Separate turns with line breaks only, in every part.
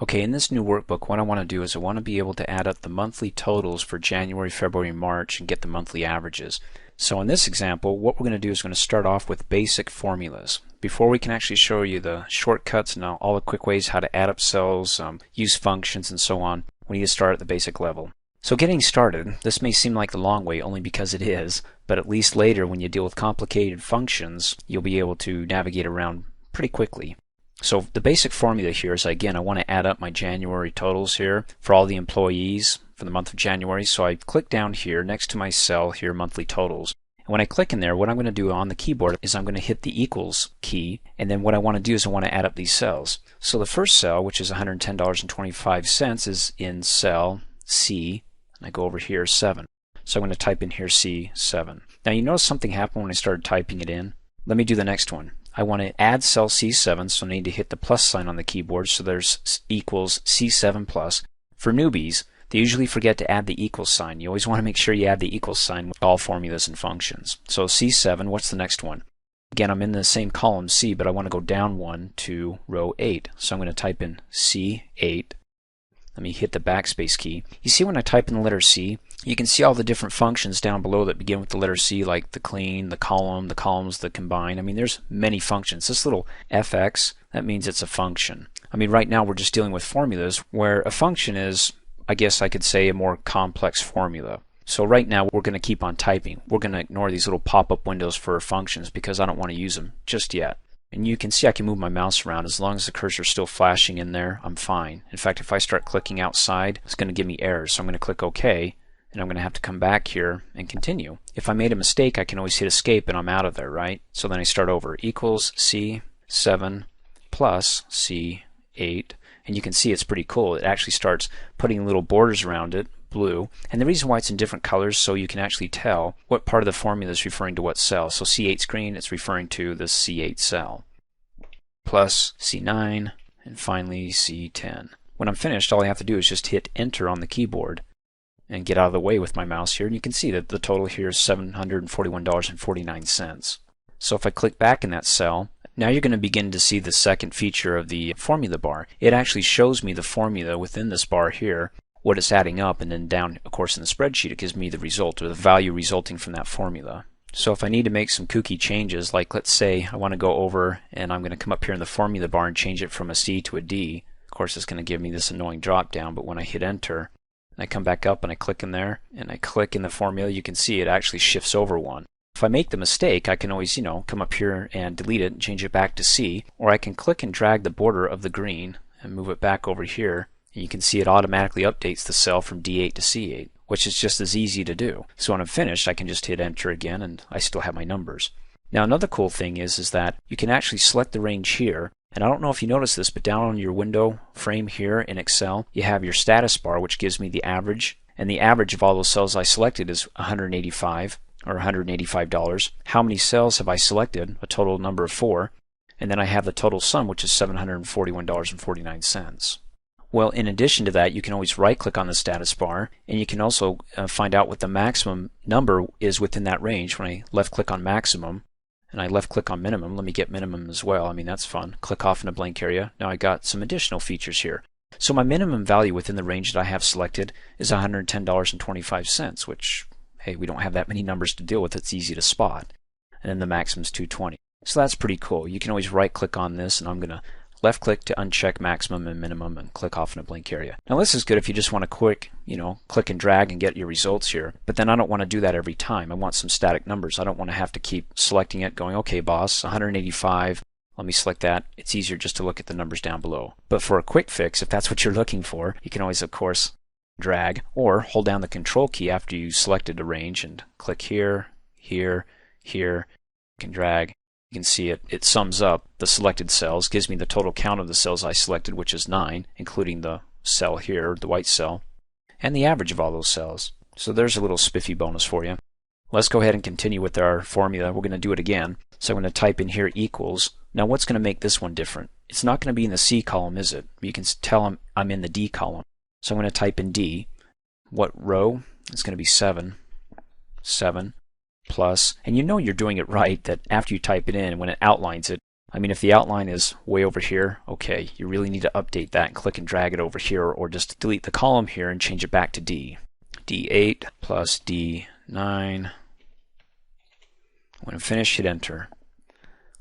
Okay, in this new workbook, what I want to do is I want to be able to add up the monthly totals for January, February, and March and get the monthly averages. So in this example, what we're going to do is we're going to start off with basic formulas. Before we can actually show you the shortcuts and all the quick ways how to add up cells, use functions, and so on, we need to start at the basic level. So getting started, this may seem like the long way only because it is, but at least later when you deal with complicated functions, you'll be able to navigate around pretty quickly. So the basic formula here is, again, I want to add up my January totals here for all the employees for the month of January. So I click down here next to my cell here, monthly totals. And when I click in there, what I'm going to do on the keyboard is I'm going to hit the equals key. And then what I want to do is I want to add up these cells. So the first cell, which is $110.25, is in cell C. And I go over here, 7. So I'm going to type in here C7. Now you notice something happened when I started typing it in. Let me do the next one. I want to add cell C7, so I need to hit the plus sign on the keyboard, so there's equals C7 plus. For newbies, they usually forget to add the equals sign. You always want to make sure you add the equals sign with all formulas and functions. So C7, what's the next one? Again, I'm in the same column C, but I want to go down one to row 8. So I'm going to type in C8. Let me hit the backspace key. You see when I type in the letter C, you can see all the different functions down below that begin with the letter C, like the clean, the column, the columns, the combine. I mean, there's many functions. This little fx, that means it's a function. I mean, right now we're just dealing with formulas where a function is, I guess I could say, a more complex formula. So right now we're going to keep on typing. We're going to ignore these little pop-up windows for functions because I don't want to use them just yet. And you can see I can move my mouse around. As long as the cursor is still flashing in there, I'm fine. In fact, if I start clicking outside, it's going to give me errors. So I'm going to click OK, and I'm going to have to come back here and continue. If I made a mistake, I can always hit escape and I'm out of there, right? So then I start over. Equals C7 plus C8. And you can see it's pretty cool. It actually starts putting little borders around it, blue. And the reason why it's in different colors, so you can actually tell what part of the formula is referring to what cell. So C8's green, it's referring to the C8 cell. Plus C9, and finally C10. When I'm finished, all I have to do is just hit enter on the keyboard and get out of the way with my mouse here. And you can see that the total here is $741.49. So if I click back in that cell, now you're going to begin to see the second feature of the formula bar. It actually shows me the formula within this bar here, what it's adding up, and then down, of course, in the spreadsheet, it gives me the result, or the value resulting from that formula. So if I need to make some kooky changes, like let's say I want to go over and I'm going to come up here in the formula bar and change it from a C to a D, of course it's going to give me this annoying drop down, but when I hit enter, and I come back up and I click in there, and I click in the formula, you can see it actually shifts over one. If I make the mistake, I can always, come up here and delete it and change it back to C, or I can click and drag the border of the green and move it back over here. And you can see it automatically updates the cell from D8 to C8, which is just as easy to do. So when I'm finished, I can just hit enter again and I still have my numbers. Now another cool thing is that you can actually select the range here. And I don't know if you noticed this, but down on your window frame here in Excel, you have your status bar, which gives me the average. And the average of all those cells I selected is 185 or $185. How many cells have I selected? A total number of 4. And then I have the total sum, which is $741.49. Well, in addition to that, you can always right-click on the status bar, and you can also find out what the maximum number is within that range. When I left-click on maximum, and I left-click on minimum, let me get minimum as well. I mean, that's fun. Click off in a blank area. Now I got some additional features here. So my minimum value within the range that I have selected is $110.25, which, hey, we don't have that many numbers to deal with. It's easy to spot. And then the maximum is $220. So that's pretty cool. You can always right-click on this, and I'm going to left-click to uncheck maximum and minimum and click off in a blank area. Now this is good if you just want to quick, click and drag and get your results here. But then I don't want to do that every time. I want some static numbers. I don't want to have to keep selecting it, going, okay, boss, 185. Let me select that. It's easier just to look at the numbers down below. But for a quick fix, if that's what you're looking for, you can always, of course, drag or hold down the control key after you selected a range and click here, here, here. You can drag. You can see it sums up the selected cells, gives me the total count of the cells I selected, which is 9, including the cell here, the white cell, and the average of all those cells. So there's a little spiffy bonus for you. Let's go ahead and continue with our formula. We're going to do it again. So I'm going to type in here equals. Now what's going to make this one different? It's not going to be in the C column, is it? You can tell I'm in the D column. So I'm going to type in D. What row? It's going to be 7. 7. Plus, and you know you're doing it right, that after you type it in, when it outlines it, I mean, if the outline is way over here, okay, you really need to update that and click and drag it over here, or just delete the column here and change it back to D. D8 plus D9. When finished, hit enter.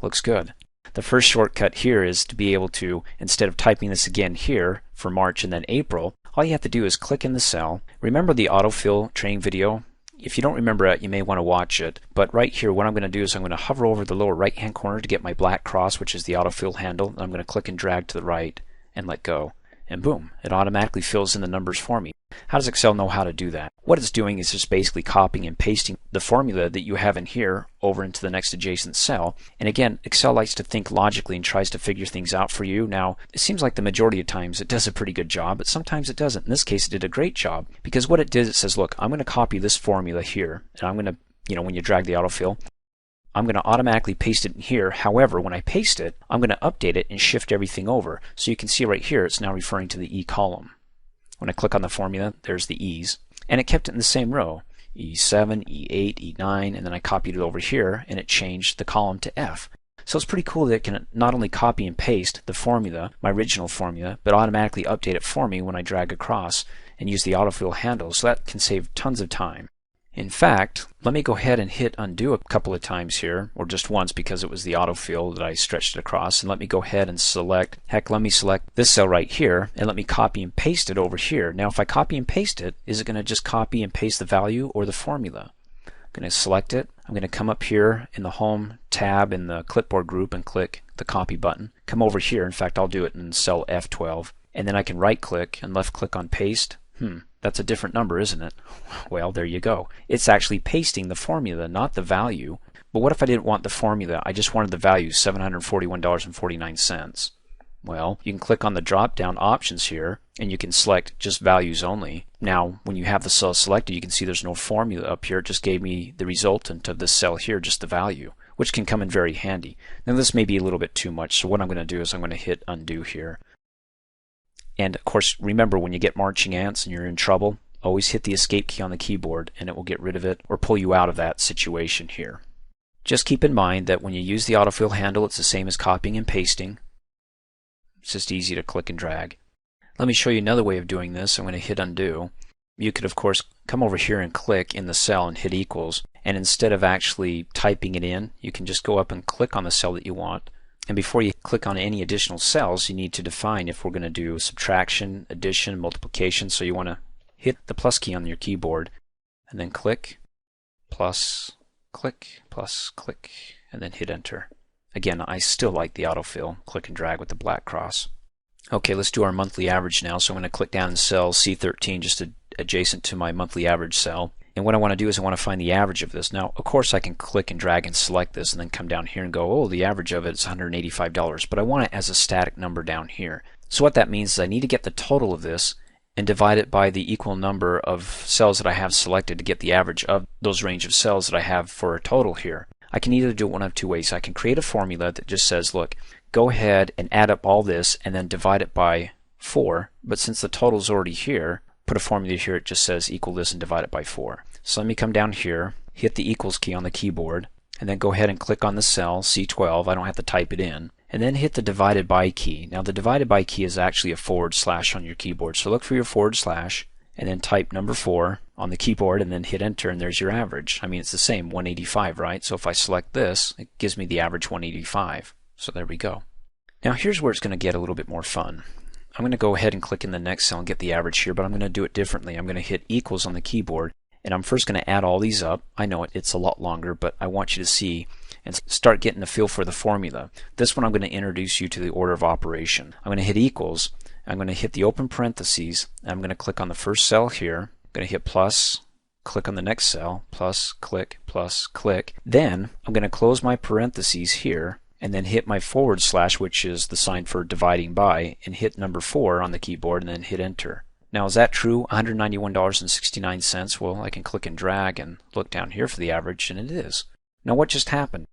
Looks good. The first shortcut here is to be able to, instead of typing this again here for March and then April, all you have to do is click in the cell. Remember the autofill training video? If you don't remember it, you may want to watch it. But right here, what I'm going to do is I'm going to hover over the lower right hand corner to get my black cross, which is the autofill handle. And I'm going to click and drag to the right and let go. And boom, it automatically fills in the numbers for me. How does Excel know how to do that? What it's doing is just basically copying and pasting the formula that you have in here over into the next adjacent cell. And again, Excel likes to think logically and tries to figure things out for you. Now, it seems like the majority of times it does a pretty good job, but sometimes it doesn't. In this case, it did a great job, because what it did, it says, look, I'm going to copy this formula here, and I'm going to, when you drag the autofill, I'm going to automatically paste it in here. However, when I paste it, I'm going to update it and shift everything over. So you can see right here, it's now referring to the E column. When I click on the formula, there's the E's. And it kept it in the same row. E7, E8, E9, and then I copied it over here, and it changed the column to F. So it's pretty cool that it can not only copy and paste the formula, my original formula, but automatically update it for me when I drag across and use the autofill handle. So that can save tons of time. In fact, let me go ahead and hit undo a couple of times here, or just once because it was the autofill that I stretched it across, and let me go ahead and select, let me select this cell right here, and let me copy and paste it over here. Now if I copy and paste it, is it going to just copy and paste the value or the formula? I'm going to select it, I'm going to come up here in the Home tab in the Clipboard group and click the Copy button. Come over here, in fact I'll do it in cell F12, and then I can right click and left click on Paste. That's a different number, isn't it? Well, there you go. It's actually pasting the formula, not the value. But what if I didn't want the formula? I just wanted the value, $741.49. Well, you can click on the drop-down options here, and you can select just values only. Now, when you have the cell selected, you can see there's no formula up here. It just gave me the resultant of this cell here, just the value, which can come in very handy. Now, this may be a little bit too much, so what I'm going to do is I'm going to hit undo here. And of course, remember, when you get marching ants and you're in trouble, always hit the escape key on the keyboard and it will get rid of it or pull you out of that situation here. Just keep in mind that when you use the autofill handle, it's the same as copying and pasting. It's just easy to click and drag. Let me show you another way of doing this. I'm going to hit undo. You could, of course, come over here and click in the cell and hit equals. And instead of actually typing it in, you can just go up and click on the cell that you want. And before you click on any additional cells, you need to define if we're going to do subtraction, addition, multiplication. So you want to hit the plus key on your keyboard and then click, plus, click, and then hit enter. Again, I still like the autofill. Click and drag with the black cross. Okay, let's do our monthly average now. So I'm going to click down in cell C13, just adjacent to my monthly average cell. And what I want to do is I want to find the average of this. Now, of course, I can click and drag and select this and then come down here and go, oh, the average of it is $185, but I want it as a static number down here. So what that means is I need to get the total of this and divide it by the equal number of cells that I have selected to get the average of those range of cells that I have for a total here. I can either do it one of two ways. I can create a formula that just says, look, go ahead and add up all this and then divide it by 4, but since the total is already here, put a formula here, it just says equal this and divide it by 4. So let me come down here, hit the equals key on the keyboard, and then go ahead and click on the cell, C12, I don't have to type it in, and then hit the divided by key. Now the divided by key is actually a / on your keyboard, so look for your / and then type number 4 on the keyboard and then hit enter and there's your average. I mean, it's the same, 185, right? So if I select this, it gives me the average 185. So there we go. Now here's where it's going to get a little bit more fun. I'm going to go ahead and click in the next cell and get the average here, but I'm going to do it differently. I'm going to hit equals on the keyboard, and I'm first going to add all these up. I know it's a lot longer, but I want you to see and start getting a feel for the formula. This one I'm going to introduce you to the order of operation. I'm going to hit equals, I'm going to hit the open parentheses, and I'm going to click on the first cell here. I'm going to hit plus, click on the next cell, plus, click, click. Then I'm going to close my parentheses here, and then hit my /, which is the sign for dividing by, and hit number 4 on the keyboard and then hit enter. Now is that true? $191.69? Well, I can click and drag and look down here for the average, and it is. Now what just happened?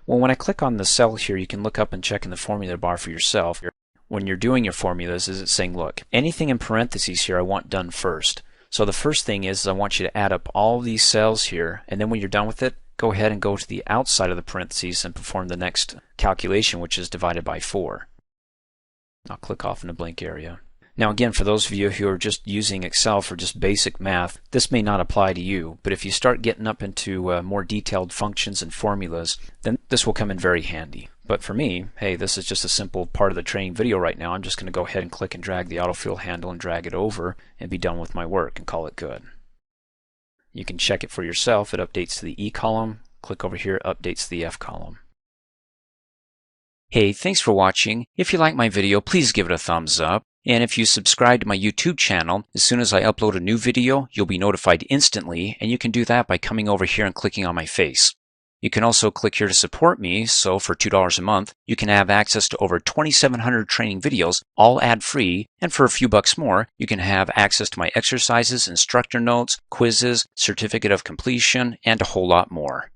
Well, when I click on the cell here, you can look up and check in the formula bar for yourself. When you're doing your formulas, is it saying, look, anything in parentheses here I want done first. So the first thing is I want you to add up all these cells here, and then when you're done with it, go ahead and go to the outside of the parentheses and perform the next calculation, which is divided by 4. I'll click off in the blank area. Now again, for those of you who are just using Excel for just basic math, this may not apply to you, but if you start getting up into more detailed functions and formulas, then this will come in very handy. But for me, hey, this is just a simple part of the training video right now. I'm just going to go ahead and click and drag the AutoFill handle and drag it over and be done with my work and call it good. You can check it for yourself. It updates to the E column. Click over here, updates to the F column. Hey, thanks for watching. If you like my video, please give it a thumbs up. And if you subscribe to my YouTube channel, as soon as I upload a new video, you'll be notified instantly, and you can do that by coming over here and clicking on my face. You can also click here to support me, so for $2 a month, you can have access to over 2,700 training videos, all ad-free, and for a few bucks more, you can have access to my exercises, instructor notes, quizzes, certificate of completion, and a whole lot more.